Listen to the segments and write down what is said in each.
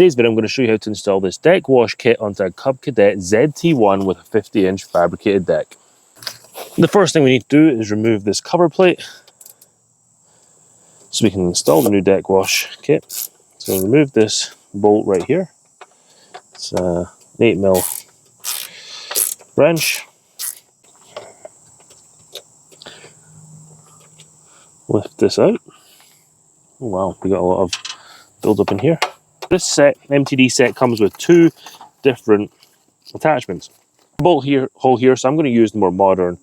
today's video, I'm going to show you how to install this deck wash kit onto a Cub Cadet ZT1 with a 50-inch fabricated deck. The first thing we need to do is remove this cover plate so we can install the new deck wash kit. So remove this bolt right here. It's an 8mm wrench. Lift this out. Oh wow, we got a lot of build up in here. This MTD set comes with two different attachments. Bolt hole here, so I'm going to use the more modern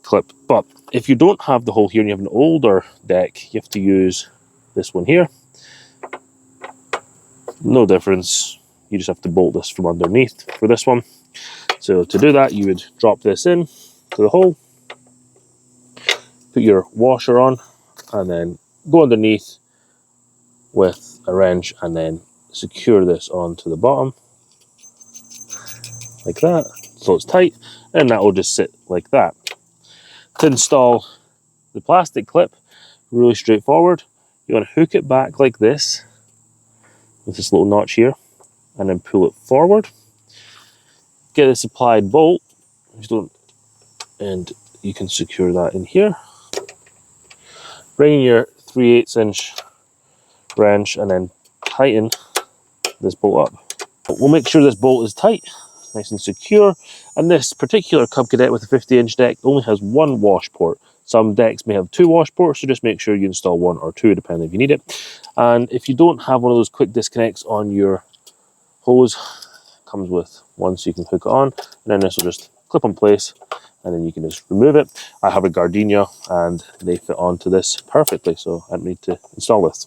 clip. But if you don't have the hole here and you have an older deck, you have to use this one here. No difference. You just have to bolt this from underneath for this one. So to do that, you would drop this in to the hole, put your washer on, and then go underneath with a wrench and then secure this onto the bottom like that, so it's tight, and that will just sit like that. To install the plastic clip, really straightforward. You want to hook it back like this with this little notch here and then pull it forward. Get a supplied bolt, and you can secure that in here. Bring in your 3/8 inch wrench and then tighten this bolt up. We'll make sure this bolt is tight, nice and secure. And this particular Cub Cadet with a 50-inch deck only has one wash port. Some decks may have two wash ports, so just make sure you install one or two depending if you need it. And if you don't have one of those quick disconnects on your hose, it comes with one so you can hook it on, and then this will just clip in place and then you can just remove it. I have a gardenia and they fit onto this perfectly, so I don't need to install this.